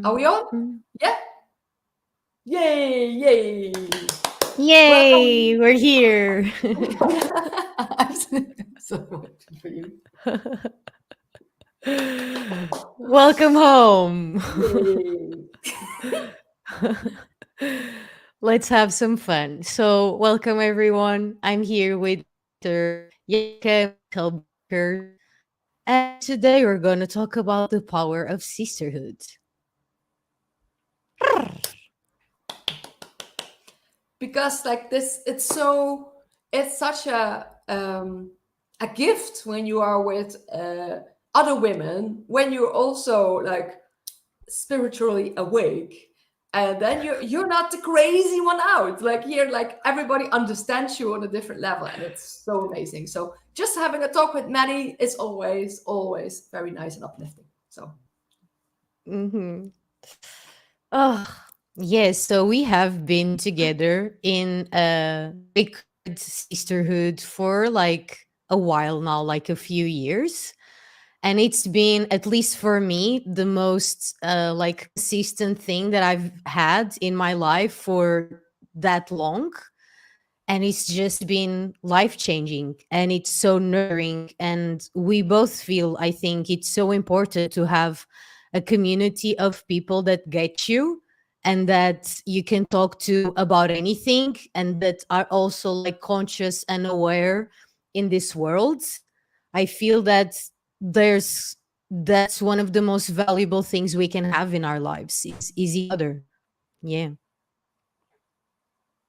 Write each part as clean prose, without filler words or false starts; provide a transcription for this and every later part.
Are we on? Mm. Yeah. Yay! Yay! Yay, Welcome. we're here. I'm so happy for you. Welcome home. Yay! Let's have some fun. So, welcome everyone. I'm here with Mr. Janneke Hellebrekers, and today we're going to talk about the power of sisterhood. Because like this, it's such a gift when you are with other women, when you're also like spiritually awake, and then you're not the crazy one out, like here, like everybody understands you on a different level, and it's so amazing. So just having a talk with Maddie is always very nice and uplifting. So hmm Oh, yes. So we have been together in a sacred sisterhood for like a while now, like a few years. And it's been, at least for me, the most like consistent thing that I've had in my life for that long. And it's just been life changing and it's so nurturing. And we both feel, I think it's so important to have a community of people that get you and that you can talk to about anything and that are also like conscious and aware in this world. I feel that there's that's one of the most valuable things we can have in our lives is each other. Yeah.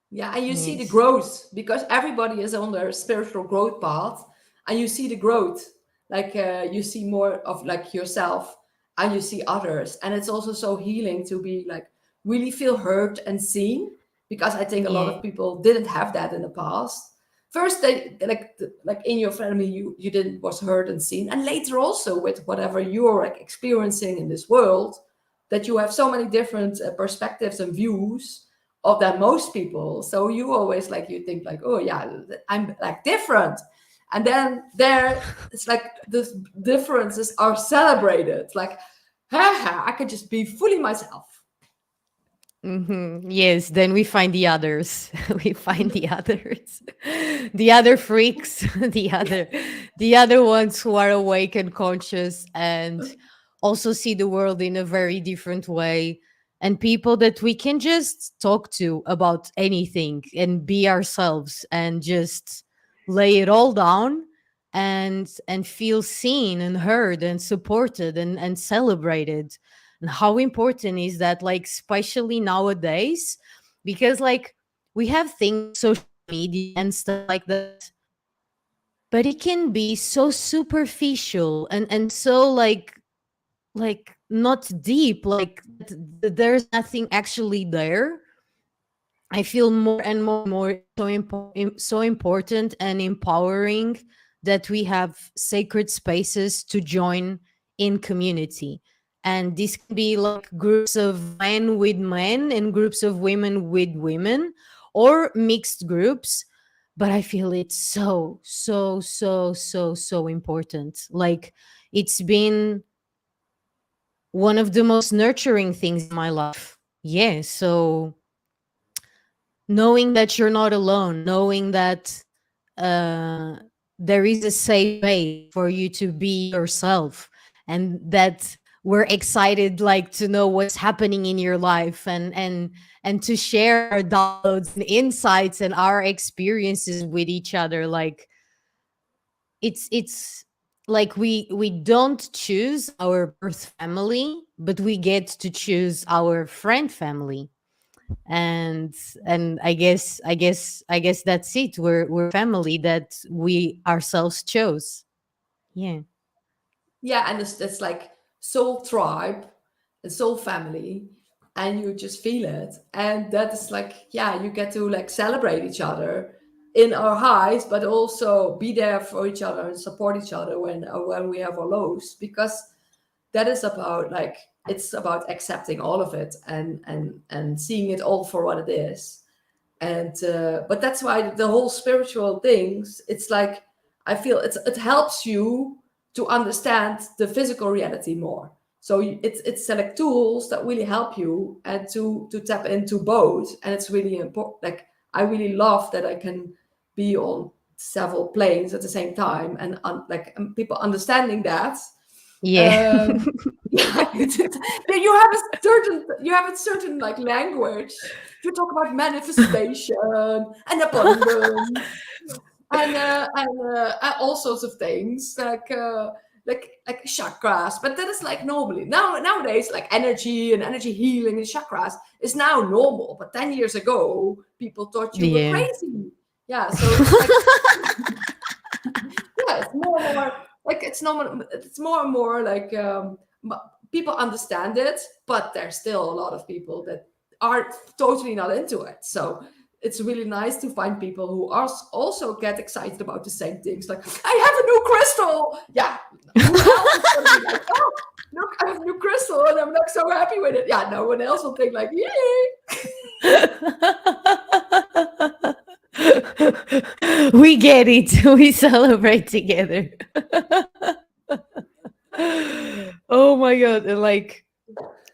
yeah, and you see the Yes. growth because everybody is on their spiritual growth path, and you see the growth, like you see more of like yourself, and you see others, and it's also so healing to be like really feel heard and seen, because I think a lot Yeah. of people didn't have that in the past. First they like in your family you didn't was heard and seen, and later also with whatever you're like experiencing in this world, that you have so many different perspectives and views of than most people. So you always like you think like, oh yeah, I'm like different, and then there it's like the differences are celebrated. Like, haha, I could just be fully myself. Yes, then we find the others. We find the others. The other freaks, the other ones who are awake and conscious and also see the world in a very different way, and people that we can just talk to about anything and be ourselves and just lay it all down and feel seen and heard and supported and celebrated. And how important is that, like especially nowadays, because like we have things like social media and stuff like that, but it can be so superficial and so like not deep, like there's nothing actually there. I feel more and more and more so important and empowering that we have sacred spaces to join in community. And this can be like groups of men with men and groups of women with women or mixed groups. But I feel it's so important. Like it's been one of the most nurturing things in my life. Yeah. So knowing that you're not alone, knowing that uh, there is a safe space for you to be yourself, and that we're excited like to know what's happening in your life and to share our downloads and insights and our experiences with each other. Like it's like we don't choose our birth family, but we get to choose our friend family. And I guess that's it. We're family that we ourselves chose. Yeah. Yeah, and it's like soul tribe and soul family, and you just feel it, and that is like, yeah, you get to like celebrate each other in our highs, but also be there for each other and support each other when we have our lows, because that is about like it's about accepting all of it and seeing it all for what it is. And but that's why the whole spiritual things, it's like I feel it helps you to understand the physical reality more, So it's select tools that really help you and to tap into both. And it's really important. Like I really love that I can be on several planes at the same time, and people understanding that. Yeah. um yeah, you have a certain like language. You talk about manifestation and abundance and all sorts of things like chakras. But that is like normally nowadays, like energy and energy healing and chakras is now normal. But 10 years ago, people thought you were Yeah. crazy. Yeah, so it's like yeah, it's more and more like it's more and more like people understand it, but there's still a lot of people that are totally not into it. So it's really nice to find people who are also get excited about the same things. Like, I have a new crystal. Yeah, who else is going to be like, oh, look, I have a new crystal, and I'm like so happy with it. Yeah, no one else will think like, yay. We get it. We celebrate together. Oh my god. And like,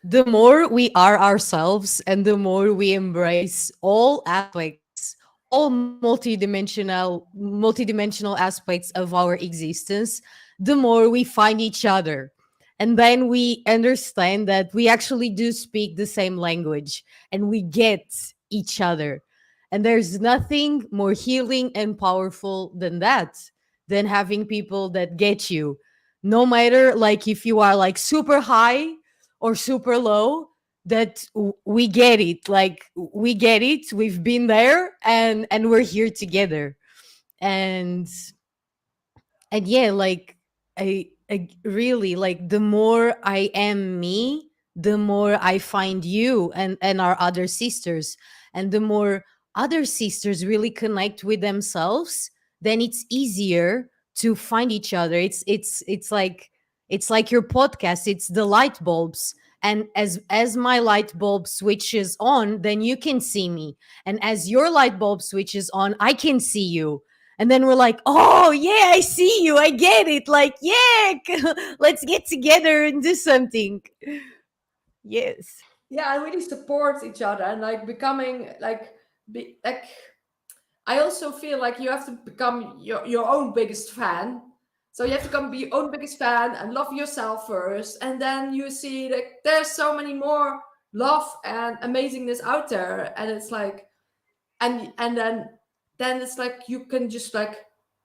the more we are ourselves and the more we embrace all aspects, all multidimensional aspects of our existence, the more we find each other. And then we understand that we actually do speak the same language and we get each other. And there's nothing more healing and powerful than that, than having people that get you. No matter like if you are like super high or super low, that we get it, like we get it, we've been there, and we're here together. and and yeah, like I really like, the more I am me, the more I find you and our other sisters, and the more other sisters really connect with themselves, then it's easier to find each other. It's like your podcast, it's the light bulbs. And as my light bulb switches on, then you can see me, and as your light bulb switches on, I can see you. And then we're like, oh yeah, I see you, I get it, like, yeah, let's get together and do something. Yes. Yeah, and really support each other and like becoming like I also feel like you have to become your own biggest fan. So you have to become be your own biggest fan and love yourself first. And then you see that there's so many more love and amazingness out there. And it's like, and then it's like you can just like,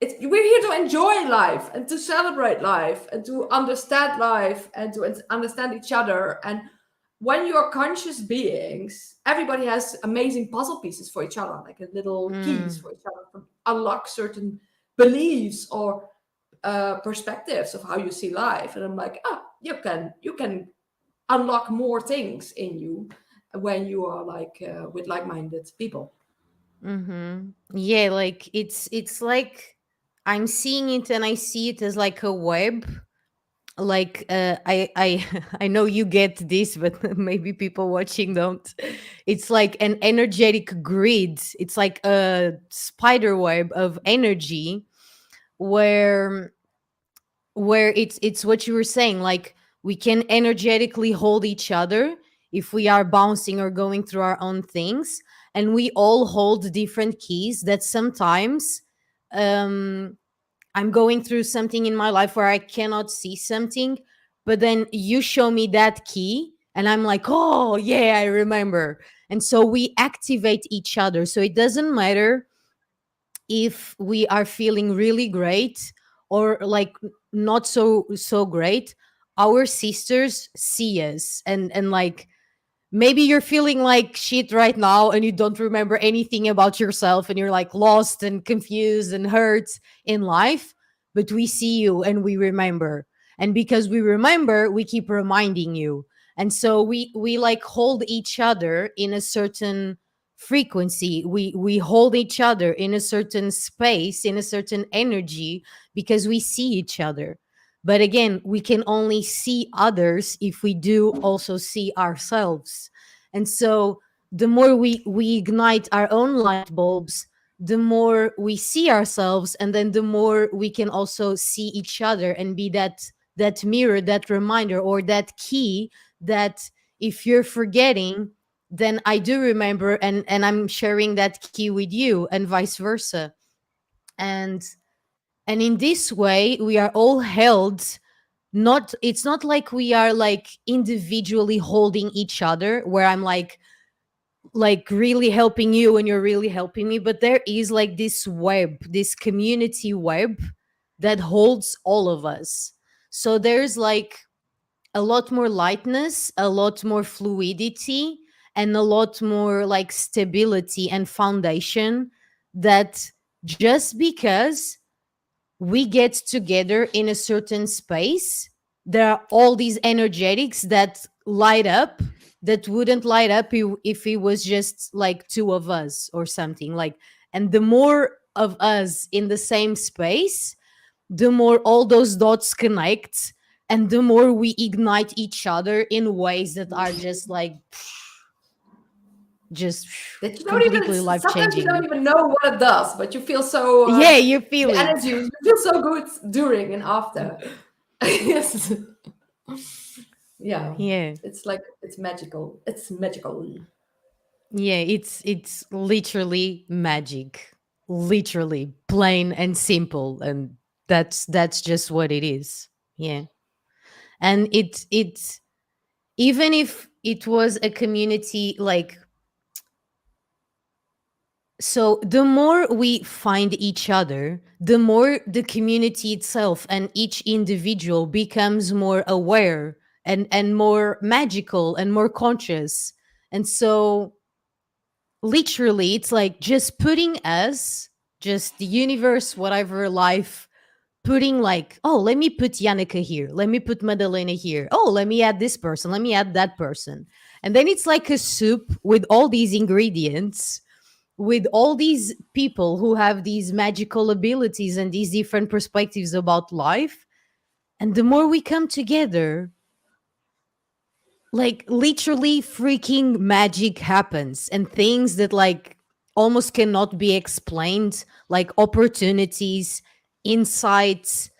we're here to enjoy life and to celebrate life and to understand life and to understand each other. And when you are conscious beings, everybody has amazing puzzle pieces for each other, like a little keys Mm. for each other to unlock certain beliefs or perspectives of how you see life. And I'm like, you can unlock more things in you when you are like with like-minded people. Mm-hmm. Yeah, like it's like I'm seeing it, and I see it as like a web. Like I I know you get this, but maybe people watching don't. It's like an energetic grid. It's like a spider web of energy, where it's what you were saying, like we can energetically hold each other if we are bouncing or going through our own things, and we all hold different keys that sometimes, um I'm going through something in my life where I cannot see something, but then you show me that key and I'm like, oh yeah, I remember. And so we activate each other, so it doesn't matter if we are feeling really great or like not so great. Our sisters see us, and like, maybe you're feeling like shit right now and you don't remember anything about yourself and you're like lost and confused and hurt in life, but we see you and we remember. And because we remember, we keep reminding you. And so we like hold each other in a certain frequency. We hold each other in a certain space, in a certain energy, because we see each other. But again, we can only see others if we do also see ourselves. And so the more we ignite our own light bulbs, the more we see ourselves, and then the more we can also see each other and be that that mirror, that reminder, or that key that if you're forgetting, then I do remember, and I'm sharing that key with you, and vice versa. And and in this way we are all held. Not, it's not like we are like individually holding each other, where I'm like really helping you and you're really helping me, but there is like this web, this community web that holds all of us. So there's like a lot more lightness, a lot more fluidity, and a lot more like stability and foundation, that just because we get together in a certain space, there are all these energetics that light up, that wouldn't light up if it was just like two of us or something like. And the more of us in the same space, the more all those dots connect, and the more we ignite each other in ways that are just like just That you don't even, completely life sometimes you don't changing. even know what it does, but you feel so, Yeah, you feel the it. energy, you feel so good during and after. Yes. Yeah. Yeah. It's like, it's magical. It's magical. Yeah, it's literally magic. Literally plain and simple, and that's just what it is. Yeah. And it's even if it was a community like, so the more we find each other, the more the community itself and each individual becomes more aware and more magical and more conscious. And so literally it's like just putting us, just the universe, whatever, life, putting like, oh, let me put Janneke here, let me put Madalena here, oh, let me add this person, let me add that person. And then it's like a soup with all these ingredients, with all these people who have these magical abilities and these different perspectives about life. And the more we come together, like literally freaking magic happens, and things that like almost cannot be explained, like opportunities, insights,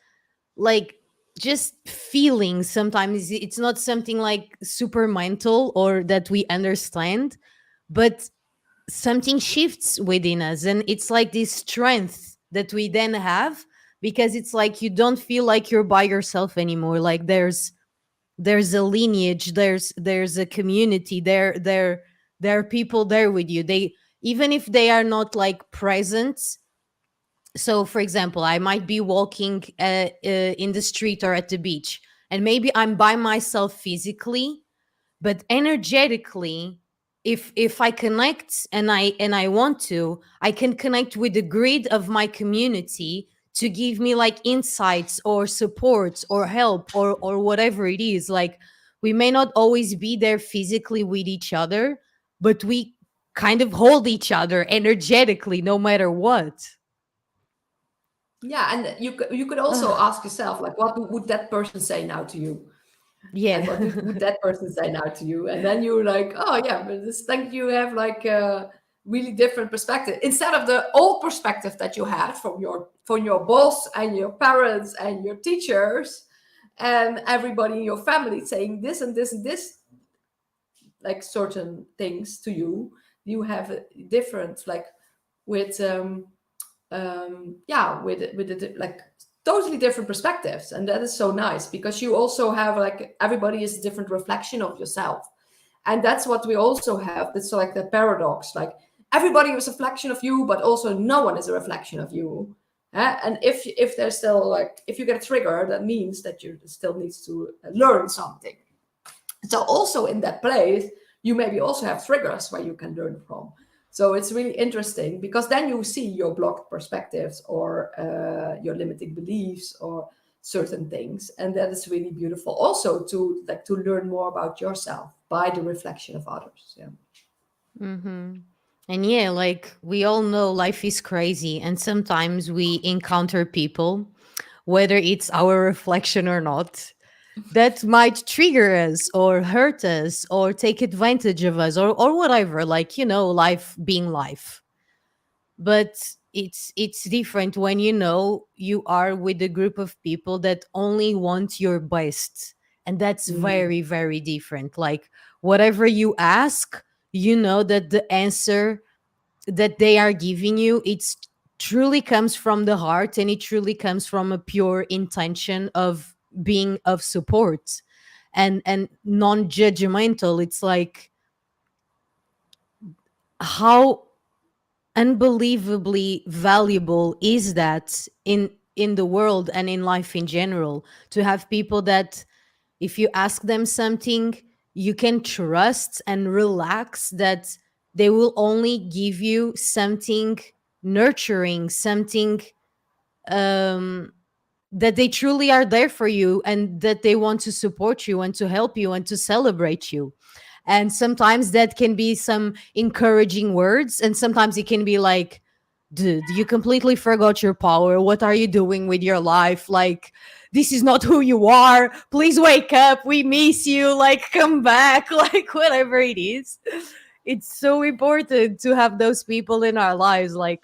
like just feelings. Sometimes it's not something like super mental or that we understand, but something shifts within us, and it's like this strength that we then have, because it's like you don't feel like you're by yourself anymore. Like there's a lineage, there's a community there are people there with you. They, even if they are not like present. So for example, I might be walking in the street or at the beach, and maybe I'm by myself physically, but energetically, if I connect and I want to, I can connect with the grid of my community to give me like insights or support or help or whatever it is. Like we may not always be there physically with each other, but we kind of hold each other energetically no matter what. Yeah, and you could also Ugh, ask yourself, like, what would that person say now to you? And yeah. what would that person say now to you? And then you're like, oh yeah, but this think you have like a really different perspective, instead of the old perspective that you had from your boss and your parents and your teachers and everybody in your family saying this and this and this, like certain things to you. You have a different, like, with yeah, with like totally different perspectives, and that is so nice, because you also have, like, everybody is a different reflection of yourself. And that's what we also have, that's like the paradox, like everybody is a reflection of you, but also no one is a reflection of you. And if there's still, like, if you get a trigger, that means that you still needs to learn something. So also in that place, you maybe also have triggers where you can learn from. So it's really interesting, because then you see your blocked perspectives or your limiting beliefs or certain things, and that is really beautiful. Also to, like, to learn more about yourself by the reflection of others. Yeah. Mm-hmm. And yeah, like we all know life is crazy, and sometimes we encounter people, whether it's our reflection or not, that might trigger us or hurt us or take advantage of us or whatever, like, life being life. But it's different when you know you are with a group of people that only want your best, and that's Mm, very very different. Like whatever you ask, you know that the answer that they are giving you, it's truly comes from the heart, and it truly comes from a pure intention of being of support and non-judgmental. It's like how unbelievably valuable is that in the world and in life in general, to have people that if you ask them something, you can trust and relax that they will only give you something nurturing, something um that they truly are there for you, and that they want to support you and to help you and to celebrate you. And sometimes that can be some encouraging words, and sometimes it can be like, dude, you completely forgot your power. What are you doing with your life? Like, this is not who you are. Please wake up. We miss you. Like, come back. Like, whatever it is. It's so important to have those people in our lives. Like,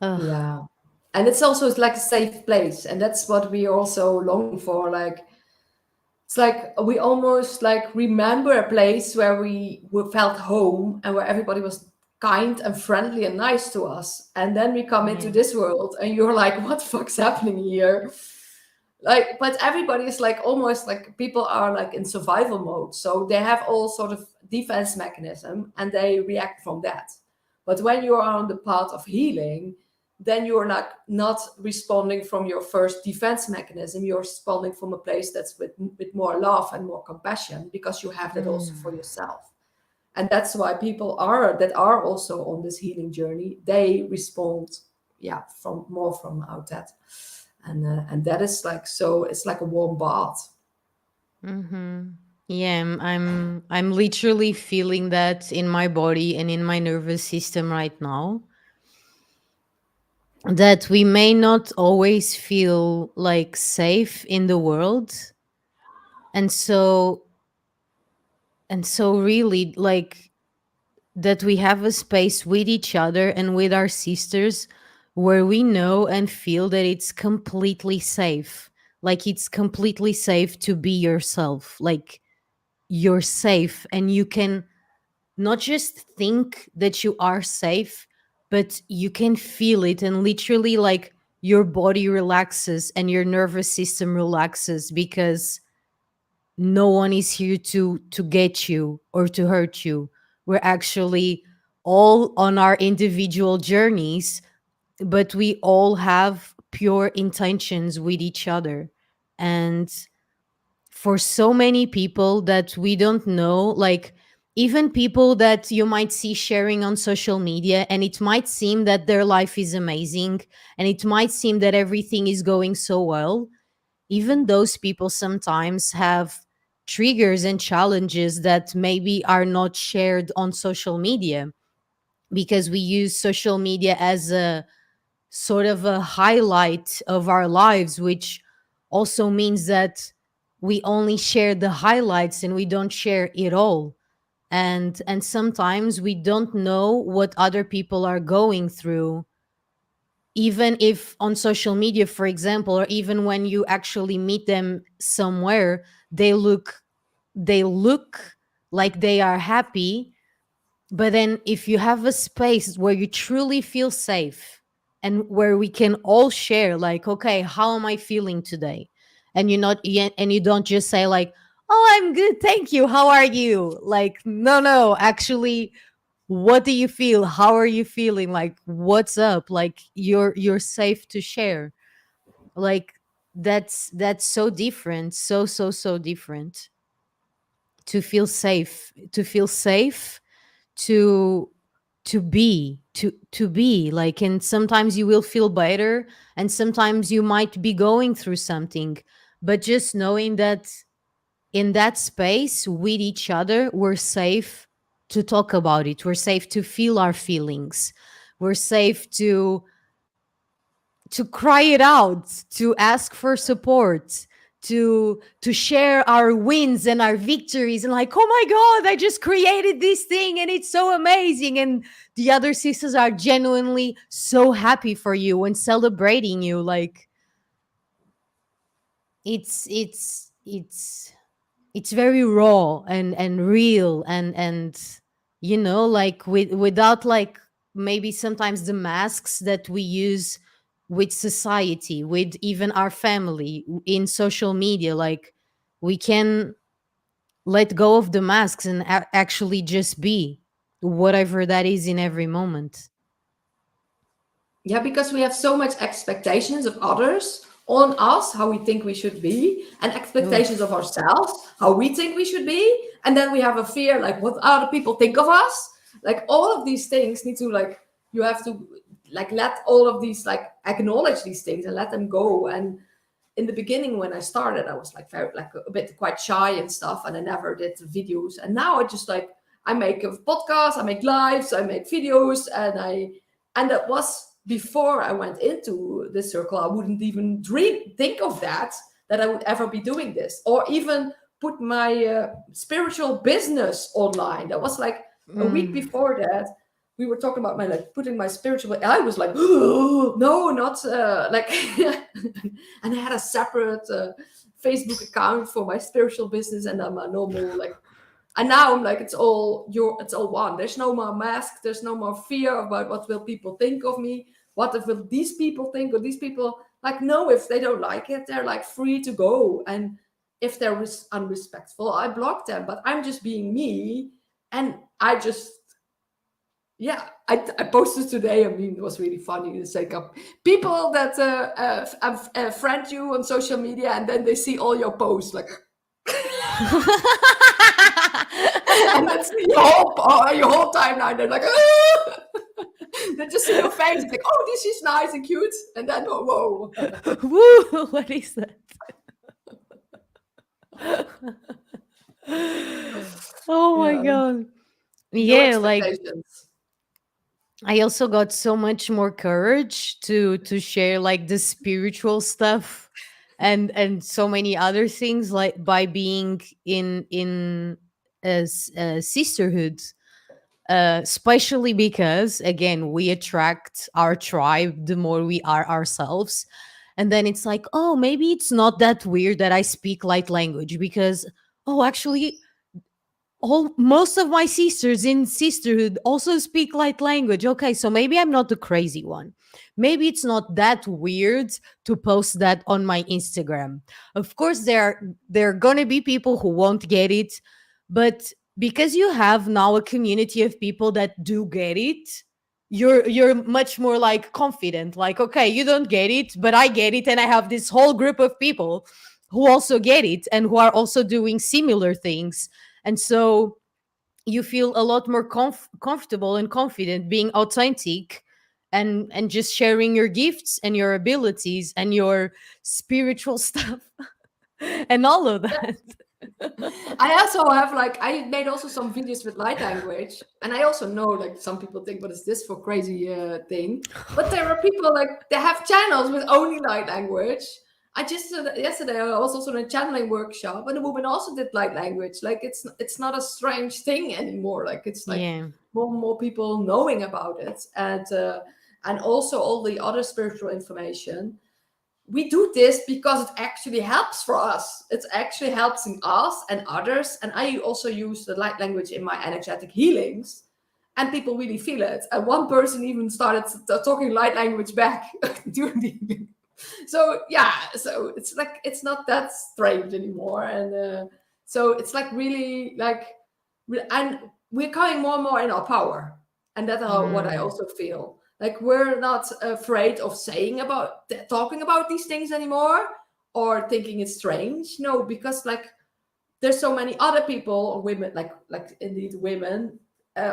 yeah. And it's also like a safe place. And that's what we are also longing for. Like, it's like we almost like remember a place where we felt home and where everybody was kind and friendly and nice to us. And then we come into yeah. this world and you're like, what the fuck's happening here? Like, but everybody is like almost like people are like in survival mode. So they have all sort of defense mechanism and they react from that. But when you are on the path of healing, then you're not responding from your first defense mechanism. You're responding from a place that's with more love and more compassion because you have that also for Mm. yourself. And that's why people are that are also on this healing journey, they respond, yeah, from more from out that. And that is like, so it's like a warm bath. Mm-hmm. Yeah, I'm literally feeling that in my body and in my nervous system right now. That we may not always feel like safe in the world, and so really like that we have a space with each other and with our sisters where we know and feel that it's completely safe. Like it's completely safe to be yourself. Like you're safe and you can not just think that you are safe, but you can feel it, and literally like your body relaxes and your nervous system relaxes because no one is here to get you or to hurt you. We're actually all on our individual journeys, but we all have pure intentions with each other. And for so many people that we don't know, like even people that you might see sharing on social media, and it might seem that their life is amazing and it might seem that everything is going so well, even those people sometimes have triggers and challenges that maybe are not shared on social media, because we use social media as a sort of a highlight of our lives, which also means that we only share the highlights and we don't share it all. And sometimes we don't know what other people are going through, even if on social media, for example, or even when you actually meet them somewhere, they look like they are happy. But then if you have a space where you truly feel safe and where we can all share, like, okay, how am I feeling today? And you're not yet, and you don't just say like, oh, I'm good, thank you, how are you? Like, no, actually, what do you feel? How are you feeling? Like, what's up? Like, you're safe to share. Like, that's so different, so different. To feel safe to to be like, and sometimes you will feel better and sometimes you might be going through something, but just knowing that in that space with each other we're safe to talk about it, we're safe to feel our feelings, we're safe to cry it out, to ask for support, to share our wins and our victories, and like, oh my god, I just created this thing and it's so amazing, and the other sisters are genuinely so happy for you and celebrating you. Like, it's very raw and real, and like, without, like, maybe sometimes the masks that we use with society, with even our family, in social media. Like, we can let go of the masks and actually just be whatever that is in every moment. Yeah, because we have so much expectations of others on us, how we think we should be, and expectations Oof. of ourselves, how we think we should be. And then we have a fear, like what other people think of us. Like all of these things need to like, you have to like let all of these like acknowledge these things and let them go. And in the beginning when I started, I was like very like a bit quite shy and stuff, and I never did videos. And now I just like, I make a podcast, I make lives, I make videos, and that was before I went into this circle. I wouldn't even think of that I would ever be doing this, or even put my spiritual business online. That was like a week Mm. before that. We were talking about my like putting my spiritual. I was like, oh, no, not like. And I had a separate Facebook account for my spiritual business and then my normal like. And now I'm like, it's all one. There's no more mask. There's no more fear about what will people think of me. What if will these people think? Or these people like, no, if they don't like it, they're like free to go. And if they're unrespectful, I block them. But I'm just being me, and I just yeah, I posted today. I mean, it was really funny. It's like people that friend you on social media, and then they see all your posts, like, and that's your whole timeline. They're like, they just see your face, like, oh, this is nice and cute, and then whoa. Woo, what is that? Oh my Yeah, god. no Yeah, like, expectations. I also got so much more courage to share, like, the spiritual stuff and so many other things, like, by being in a sisterhood, especially because, again, we attract our tribe the more we are ourselves. And then it's like, oh, maybe it's not that weird that I speak light language, because, oh, actually, all most of my sisters in sisterhood also speak light language. Okay, so maybe I'm not the crazy one. Maybe it's not that weird to post that on my Instagram. Of course, there are gonna be people who won't get it, but because you have now a community of people that do get it, you're much more, like, confident. Like, okay, you don't get it, but I get it, and I have this whole group of people who also get it and who are also doing similar things. And so you feel a lot more comfortable and confident being authentic, and just sharing your gifts and your abilities and your spiritual stuff and all of that. I also have like I made also some videos with light language, and I also know like some people think, what is this for crazy thing? But there are people like they have channels with only light language. I just yesterday I was also in a channeling workshop, and the woman also did light language. Like it's not a strange thing anymore. Like it's like Yeah. more and more people knowing about it, and also all the other spiritual information. We do this because it actually helps for us. It actually helps in us and others. And I also use the light language in my energetic healings, and people really feel it. And one person even started talking light language back during the healing. So yeah, so it's like it's not that strange anymore, and so it's like really like, and we're coming more and more in our power, and that's how what I Mm. also feel. Like we're not afraid of saying about talking about these things anymore, or thinking it's strange. No, because like there's so many other people or women, like indeed women,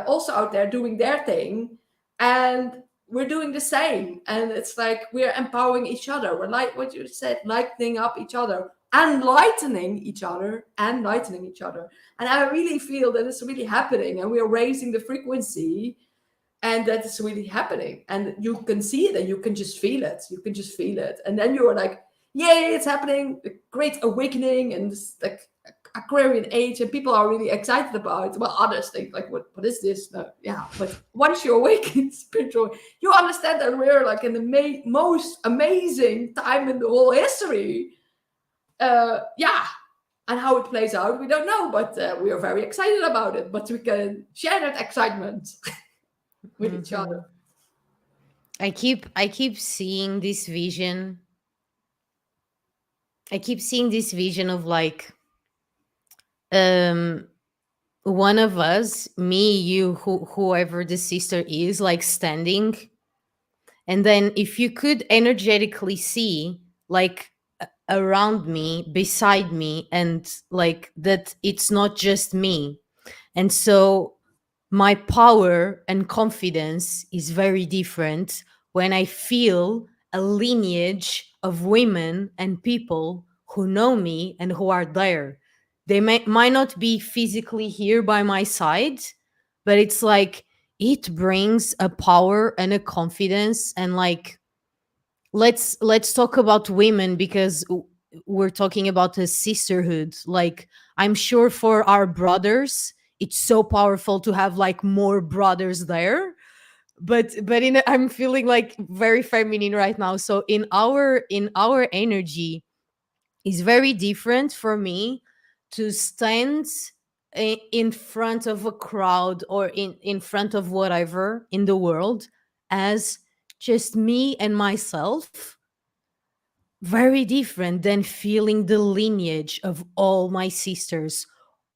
also out there doing their thing, and we're doing the same. And it's like we're empowering each other. We're like what you said, lightening up each other, enlightening each other, enlightening each other. And I really feel that it's really happening, and we are raising the frequency, and that is really happening. And you can see it, and you can just feel it. You can just feel it, and then you're like yay, it's happening, a great awakening, and this like Aquarian age, and people are really excited about it. Well, others think like, what is this? No, yeah, but once you awaken spiritual, you understand that we're like in the most amazing time in the whole history. Yeah, and how it plays out, we don't know, but we are very excited about it. But we can share that excitement with each other. Hmm. I keep seeing this vision. I keep seeing this vision of like um one of us, me, you, whoever the sister is, like standing. And then if you could energetically see like around me, beside me, and like that it's not just me. And so my power and confidence is very different when I feel a lineage of women and people who know me and who are there. They might not be physically here by my side, but it's like it brings a power and a confidence. And like let's talk about women, because we're talking about a sisterhood. Like I'm sure for our brothers it's so powerful to have like more brothers there. But I'm feeling like very feminine right now. So in our energy is very different for me to stand in front of a crowd or in front of whatever in the world as just me and myself. Very different than feeling the lineage of all my sisters,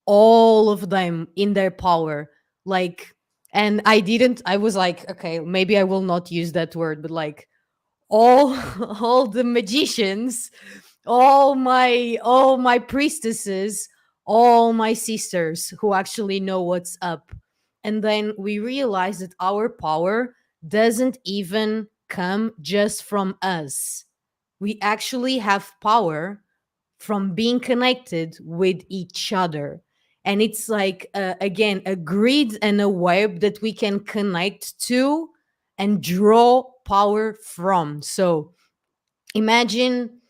all of them in their power. Like, and I was like, okay, maybe I will not use that word, but like all all the magicians, all my priestesses, all my sisters who actually know what's up. And then we realize that our power doesn't even come just from us. We actually have power from being connected with each other. And it's like, again, a grid and a web that we can connect to and draw power from. So imagine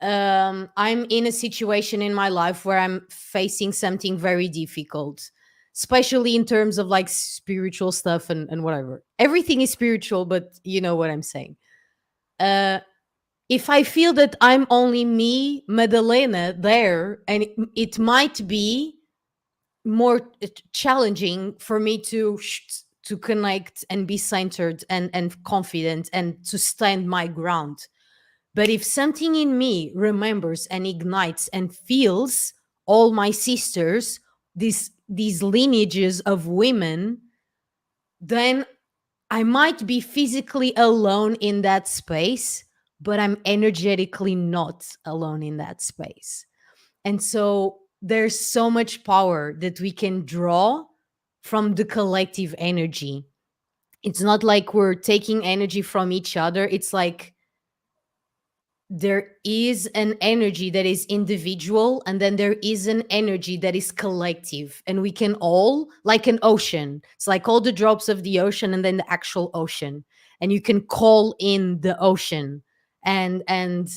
I'm in a situation in my life where I'm facing something very difficult, especially in terms of like spiritual stuff and whatever. Everything is spiritual, but you know what I'm saying. Uh, if I feel that I'm only me, Madalena, there, and it might be more challenging for me to connect and be centered and confident and to stand my ground. But if something in me remembers and ignites and feels all my sisters, these lineages of women, then I might be physically alone in that space, but I'm energetically not alone in that space. And so there's so much power that we can draw from the collective energy. It's not like we're taking energy from each other. It's like there is an energy that is individual, and then there is an energy that is collective, and we can all, like an ocean, it's like all the drops of the ocean and then the actual ocean, and you can call in the ocean and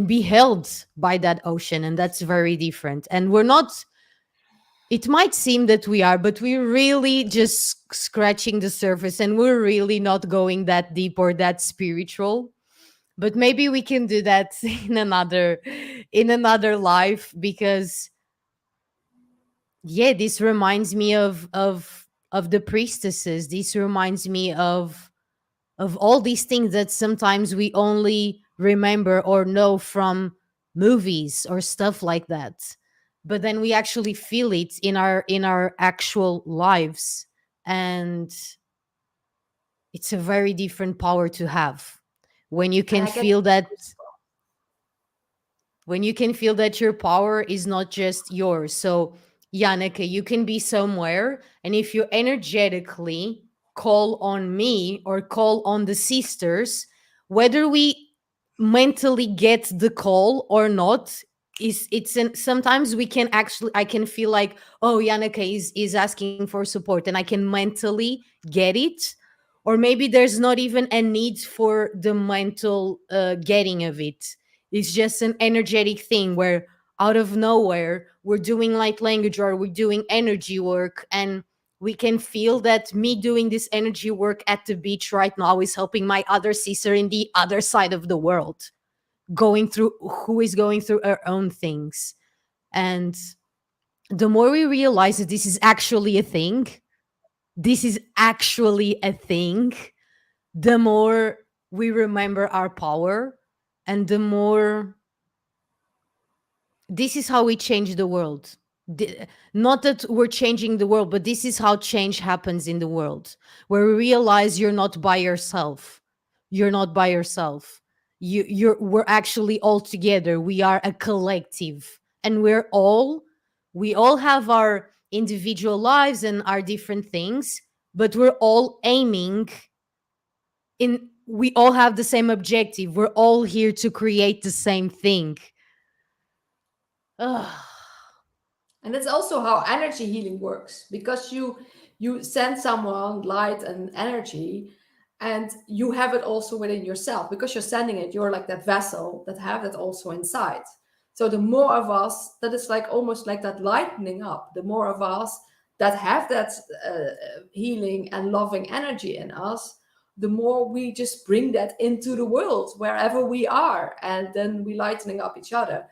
be held by that ocean. And that's very different. And we're not, it might seem that we are, but we're really just scratching the surface, and we're really not going that deep or that spiritual. But maybe we can do that in another life, because yeah, this reminds me of the priestesses. This reminds me of all these things that sometimes we only remember or know from movies or stuff like that, but then we actually feel it in our actual lives. And it's a very different power to have when you And can I get feel that, your power is not just yours. So, Janneke, you can be somewhere, and if you energetically call on me or call on the sisters, whether we mentally get the call or not, sometimes we can actually, I can feel like, oh, Janneke is asking for support, and I can mentally get it. Or maybe there's not even a need for the mental getting of it. It's just an energetic thing where out of nowhere we're doing light language or we're doing energy work, and we can feel that me doing this energy work at the beach right now is helping my other sister in the other side of the world, going through who is going through her own things. And the more we realize that this is actually a thing, this is actually a thing, the more we remember our power, and the more this is how we change the world. Not that we're changing the world, but this is how change happens in the world, where we realize you're not by yourself. You're not by yourself. We're actually all together. We are a collective, and we all have our individual lives and our different things, but we're all aiming in. We all have the same objective. We're all here to create the same thing. Ugh. And that's also how energy healing works, because you send someone light and energy, and you have it also within yourself. Because you're sending it, you're like that vessel that have it also inside. So the more of us that is like almost like that lightening up, the more of us that have that healing and loving energy in us, the more we just bring that into the world wherever we are, and then we lightening up each other.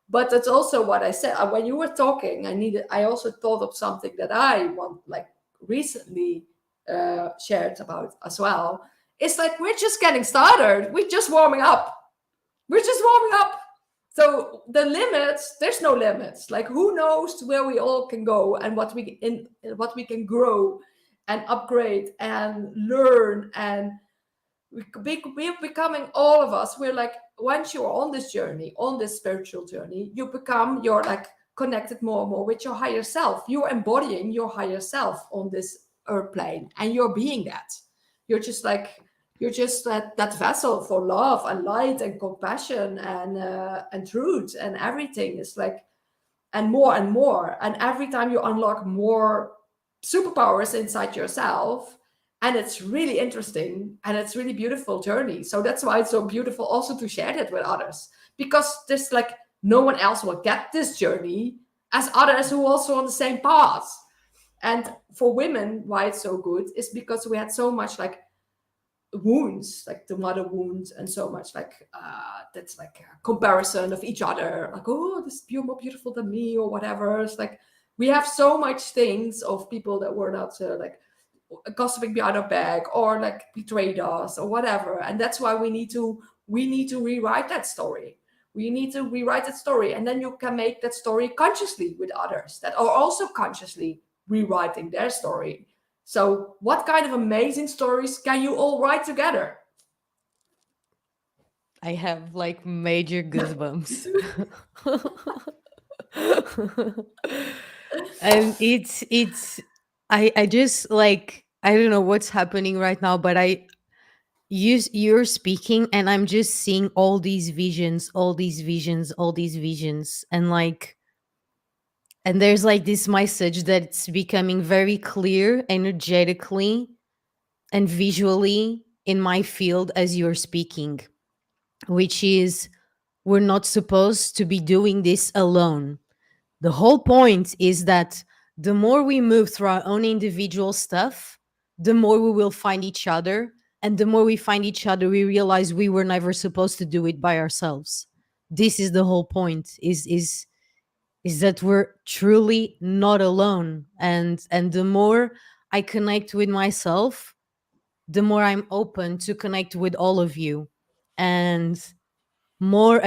But that's also what I said when you were talking. I also thought of something that I want, like, recently shared about as well. It's like we're just getting started. We're just warming up. We're just warming up. So the limits, there's no limits. Like, who knows where we all can go, and what we can grow and upgrade and learn, and we're becoming, all of us, we're like, once you're on this journey, on this spiritual journey, you're like connected more and more with your higher self. You're embodying your higher self on this earth plane, and you're being that. You're just like, you're just that vessel for love and light and compassion and truth, and everything is like, and more and more. And every time you unlock more superpowers inside yourself, and it's really interesting, and it's really beautiful journey. So that's why it's so beautiful also to share that with others, because there's like no one else will get this journey as others who are also on the same path. And for women, why it's so good is because we had so much like wounds, like the mother wounds, and so much like that's like a comparison of each other, like, oh, this is more beautiful than me, or whatever. It's like we have so much things of people that were not like gossiping behind our back, or like betrayed us, or whatever. And that's why we need to rewrite that story. We need to rewrite that story, and then you can make that story consciously with others that are also consciously rewriting their story. So what kind of amazing stories can you all write together? I have like major goosebumps. And it's I just like, I don't know what's happening right now, but you're speaking and I'm just seeing all these visions, all these visions, all these visions, and like, and there's like this message that's becoming very clear energetically and visually in my field as you're speaking, which is, we're not supposed to be doing this alone. The whole point is that the more we move through our own individual stuff, the more we will find each other. And the more we find each other, we realize we were never supposed to do it by ourselves. This is the whole point, is that we're truly not alone. And the more I connect with myself, the more I'm open to connect with all of you. And more,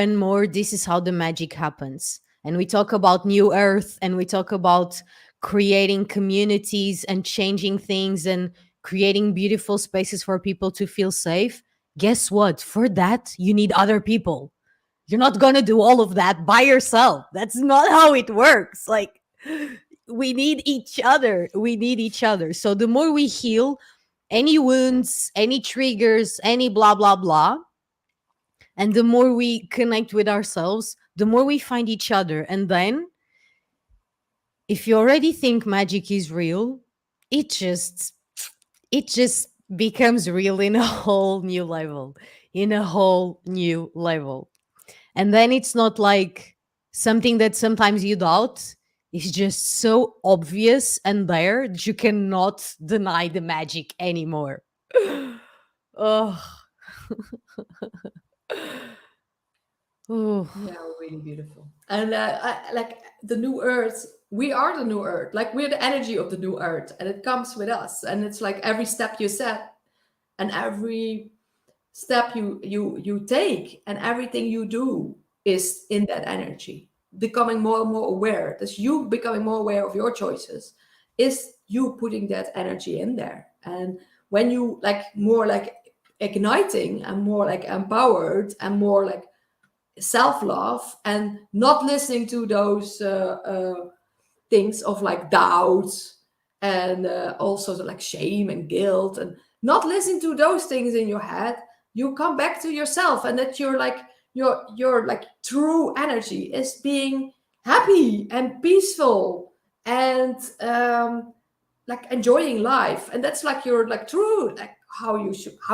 this is how the magic happens. And we talk about new earth, and we talk about creating communities and changing things and creating beautiful spaces for people to feel safe. Guess what? For that, you need other people. You're not going to do all of that by yourself. That's not how it works. Like, we need each other. We need each other. So the more we heal any wounds, any triggers, any blah, blah, blah, and the more we connect with ourselves, the more we find each other. And then, if you already think magic is real, it just it just becomes real in a whole new level. In a whole new level. And then it's not like something that sometimes you doubt. It's just so obvious and there that you cannot deny the magic anymore. Oh, oh. Yeah, really beautiful. And like the new earth, we are the new earth. Like we're the energy of the new earth, and it comes with us. And it's like every step you set, and every step you take, and everything you do is in that energy. Becoming more and more aware. That's you becoming more aware of your choices. Is you putting that energy in there. And when you like more like igniting and more like empowered and more like self-love and not listening to those things of like doubt and also like shame and guilt, and not listening to those things in your head, you come back to yourself, and that you're like your like true energy is being happy and peaceful and like enjoying life. And that's like your like true like how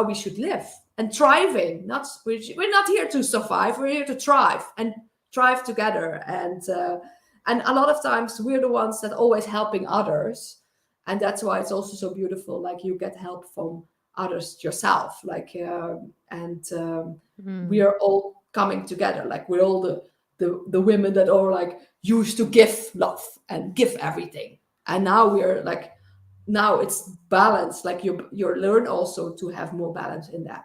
we should live and thriving. Not we're not here to survive, we're here to thrive and thrive together. And a lot of times we're the ones that always helping others, and that's why it's also so beautiful, like you get help from others yourself, like and we Mm. are all coming together, like we're all the women that are like used to give love and give everything, and now we're like now it's balance, like you learn also to have more balance in that,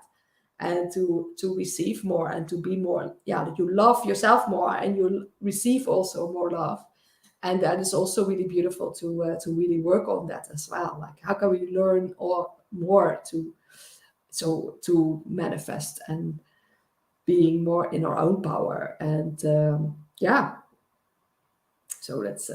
and to receive more and to be more, yeah, that you love yourself more and you receive also more love. And that is also really beautiful to really work on that as well, like how can we learn or more to manifest and being more in our own power. And yeah, so that's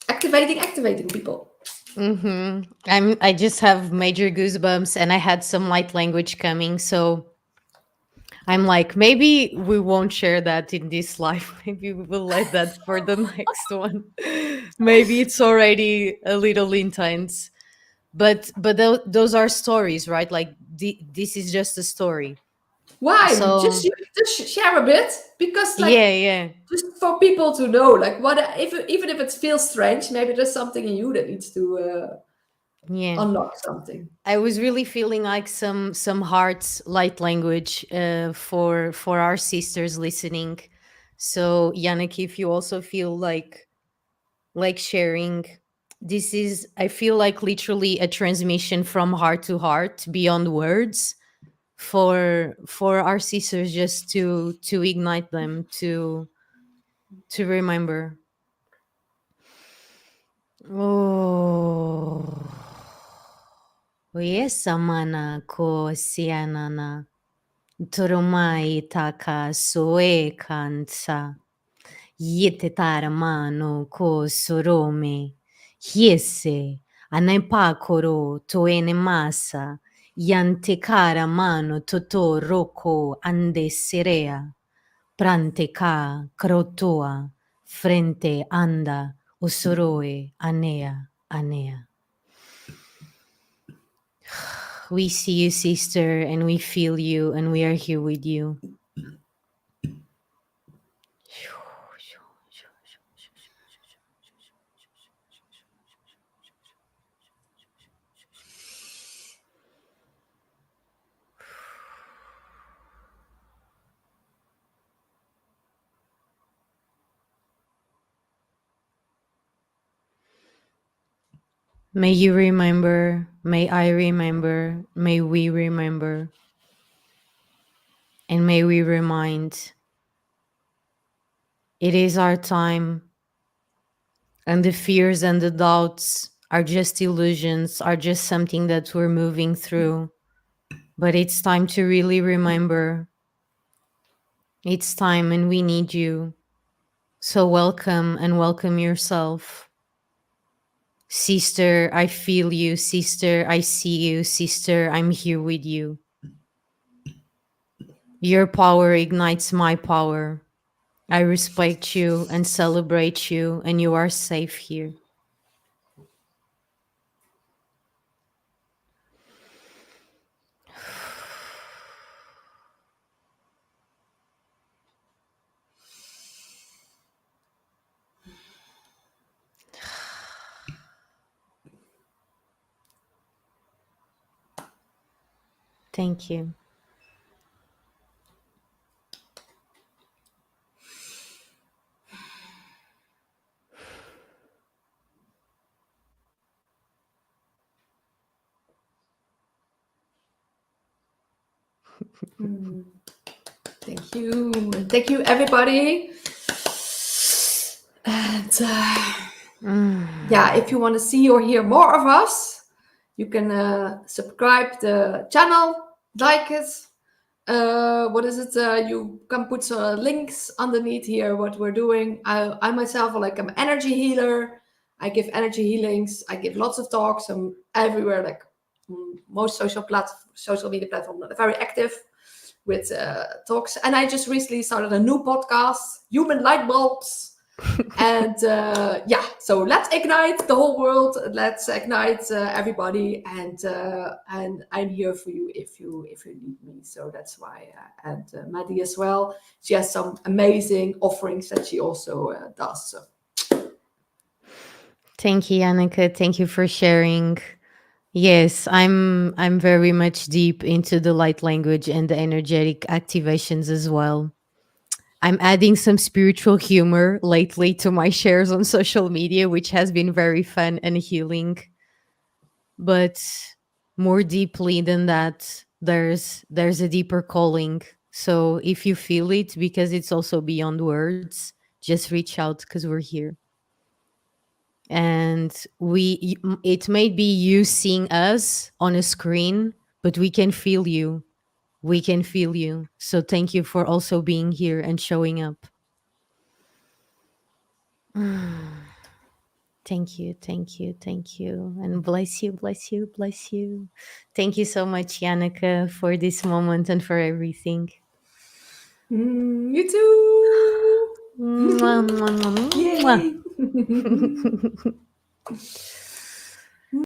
activating people. I just have major goosebumps and I had some light language coming. So I'm like, maybe we won't share that in this life. Maybe we will let that for the next one. Maybe it's already a little intense. But those are stories, right? Like this is just a story. Why? So Just share a bit, because like yeah, yeah, just for people to know, like what if even if it feels strange, maybe there's something in you that needs to yeah. unlock something. I was really feeling like some hearts light language for our sisters listening. So Janneke, if you also feel like sharing, this is, I feel like literally a transmission from heart to heart beyond words for our sisters, just to ignite them to remember. Oh, yesa mana ko sianana turumai taka soe kansa yete tara mano ko sorome hiese anaipa koro toene masa yante kara mano toto roko ande serea prante ka krotoa frente anda osoroe anea anea. We see you, sister, and we feel you, and we are here with you. May you remember, may I remember, may we remember, and may we remind it is our time, and the fears and the doubts are just illusions, are just something that we're moving through. But it's time to really remember. It's time, and we need you. So welcome and welcome yourself. Sister, I feel you. Sister, I see you. Sister, I'm here with you. Your power ignites my power. I respect you and celebrate you, and you are safe here. Thank you. Mm, thank you. And thank you, everybody. And yeah, if you want to see or hear more of us, you can subscribe the channel, like it. What is it? You can put some links underneath here. What we're doing. I myself, like, I'm energy healer. I give energy healings. I give lots of talks. I'm everywhere, like most social media platforms. Very active with talks. And I just recently started a new podcast, Human Light Bulbs. And yeah, so let's ignite the whole world. Let's ignite everybody, and I'm here for you if you need me. So that's why, and Maddie as well. She has some amazing offerings that she also does. So Thank you, Janneke. Thank you for sharing. Yes, I'm very much deep into the light language and the energetic activations as well. I'm adding some spiritual humor lately to my shares on social media, which has been very fun and healing. But more deeply than that, there's a deeper calling. So if you feel it, because it's also beyond words, just reach out because we're here. And it may be you seeing us on a screen, but we can feel you. We can feel you. So thank you for also being here and showing up. Thank you, thank you, thank you. And bless you, bless you, bless you. Thank you so much, Janneke, for this moment and for everything. you too. Mwah, mwah, mwah, mwah. Yay.